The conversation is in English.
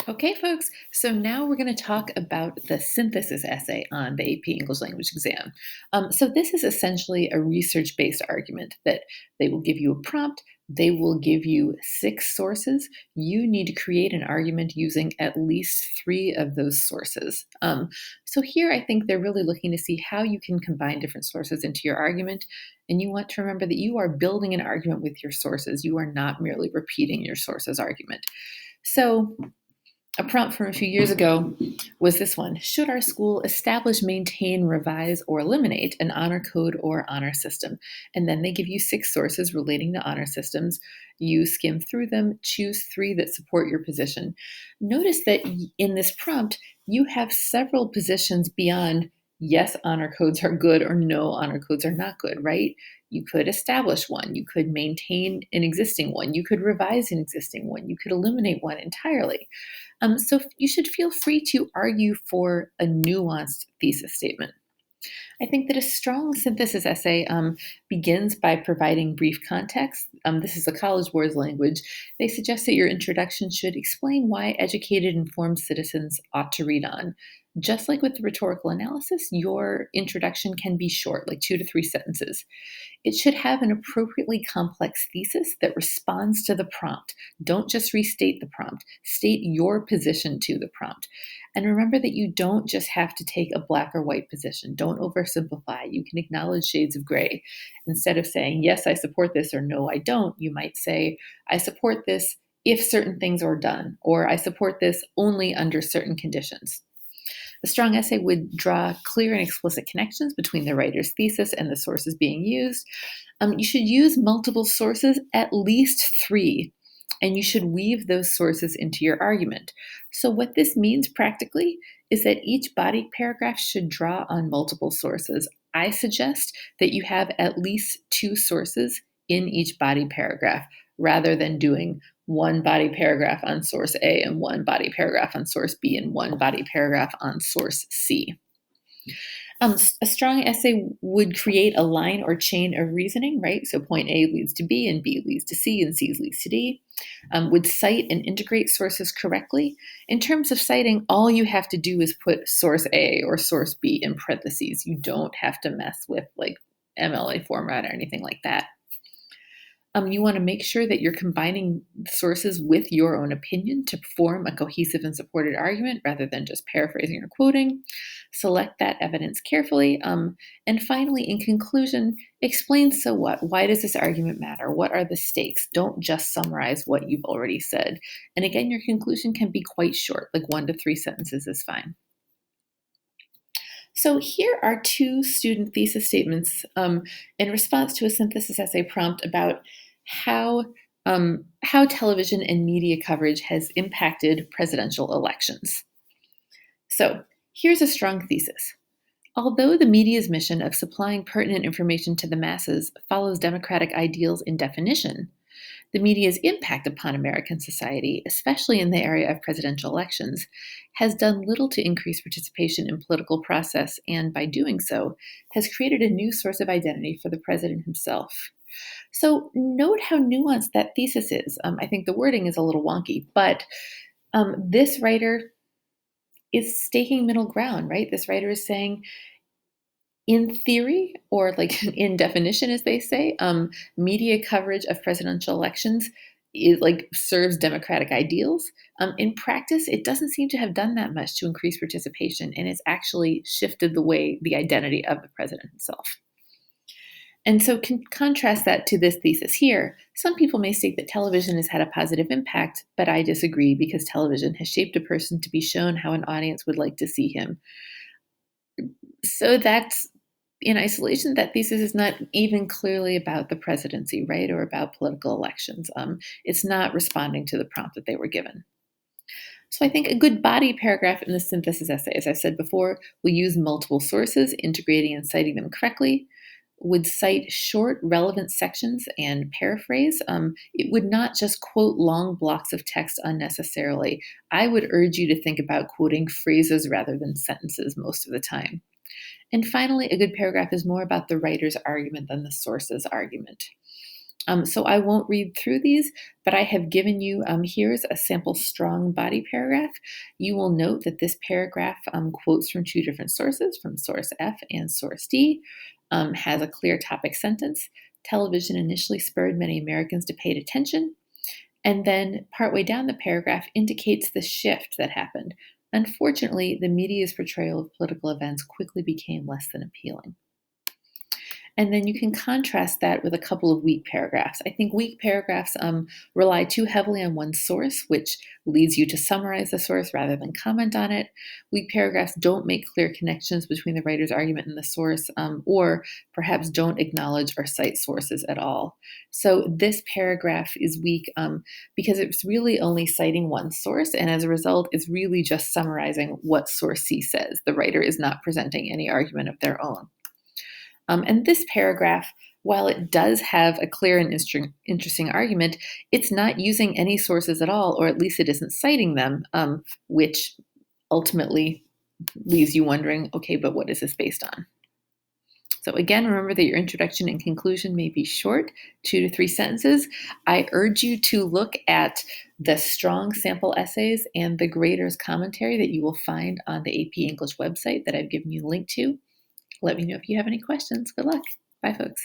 Okay, folks, so now we're going to talk about the synthesis essay on the AP English language exam. So, this is essentially a research based argument that they will give you a prompt, they will give you six sources. You need to create an argument using at least three of those sources. So, here I think they're really looking to see how you can combine different sources into your argument. And you want to remember that you are building an argument with your sources, you are not merely repeating your source's argument. So, a prompt from a few years ago was this one. Should our school establish, maintain, revise, or eliminate an honor code or honor system? And then they give you six sources relating to honor systems. You skim through them, choose three that support your position. Notice that in this prompt, you have several positions beyond yes, honor codes are good or no, honor codes are not good, right? You could establish one, you could maintain an existing one, you could revise an existing one, you could eliminate one entirely. So you should feel free to argue for a nuanced thesis statement. I think that a strong synthesis essay begins by providing brief context. This is a College Board's language. They suggest that your introduction should explain why educated, informed citizens ought to read on. Just like with the rhetorical analysis, your introduction can be short, like 2 to 3 sentences. It should have an appropriately complex thesis that responds to the prompt. Don't just restate the prompt, state your position to the prompt. And remember that you don't just have to take a black or white position. Don't oversimplify. You can acknowledge shades of gray. Instead of saying, yes, I support this, or no, I don't, you might say, I support this if certain things are done, or I support this only under certain conditions. A strong essay would draw clear and explicit connections between the writer's thesis and the sources being used. You should use multiple sources, at least three, and you should weave those sources into your argument. So, what this means practically is that each body paragraph should draw on multiple sources. I suggest that you have at least two sources in each body paragraph rather than doing one body paragraph on source A and one body paragraph on source B and one body paragraph on source C. A strong essay would create a line or chain of reasoning, right? So point A leads to B, and B leads to C, and C leads to D. Would cite and integrate sources correctly. In terms of citing, all you have to do is put source A or source B in parentheses. You don't have to mess with like MLA format or anything like that. You want to make sure that you're combining sources with your own opinion to form a cohesive and supported argument rather than just paraphrasing or quoting. Select that evidence carefully. And finally, in conclusion, explain so what? Why does this argument matter? What are the stakes? Don't just summarize what you've already said. And again, your conclusion can be quite short, like 1 to 3 sentences is fine. So here are two student thesis statements in response to a synthesis essay prompt about how how television and media coverage has impacted presidential elections. So here's a strong thesis. Although the media's mission of supplying pertinent information to the masses follows democratic ideals in definition, the media's impact upon American society, especially in the area of presidential elections, has done little to increase participation in political process and, by doing so, has created a new source of identity for the president himself. So, note how nuanced that thesis is. I think the wording is a little wonky, but this writer is staking middle ground, right? This writer is saying, in theory, or like in definition, as they say, media coverage of presidential elections is like serves democratic ideals. In practice, it doesn't seem to have done that much to increase participation, and it's actually shifted the identity of the president himself. And so, contrast that to this thesis here. Some people may state that television has had a positive impact, but I disagree because television has shaped a person to be shown how an audience would like to see him. So that's in isolation, that thesis is not even clearly about the presidency, right, or about political elections. It's not responding to the prompt that they were given. So I think a good body paragraph in the synthesis essay, as I said before, will use multiple sources, integrating and citing them correctly, would cite short, relevant sections and paraphrase. It would not just quote long blocks of text unnecessarily. I would urge you to think about quoting phrases rather than sentences most of the time. And finally, a good paragraph is more about the writer's argument than the source's argument. So I won't read through these, but I have given you, here's a sample strong body paragraph. You will note that this paragraph quotes from two different sources, from source F and source D, has a clear topic sentence. Television initially spurred many Americans to pay attention. And then partway down the paragraph indicates the shift that happened. Unfortunately, the media's portrayal of political events quickly became less than appealing. And then you can contrast that with a couple of weak paragraphs. I think weak paragraphs rely too heavily on one source, which leads you to summarize the source rather than comment on it. Weak paragraphs don't make clear connections between the writer's argument and the source, or perhaps don't acknowledge or cite sources at all. So this paragraph is weak because it's really only citing one source, and as a result, it's really just summarizing what source C says. The writer is not presenting any argument of their own. And this paragraph, while it does have a clear and interesting argument, it's not using any sources at all, or at least it isn't citing them, which ultimately leaves you wondering, okay, but what is this based on? So again, remember that your introduction and conclusion may be short, 2 to 3 sentences. I urge you to look at the strong sample essays and the grader's commentary that you will find on the AP English website that I've given you a link to. Let me know if you have any questions. Good luck. Bye, folks.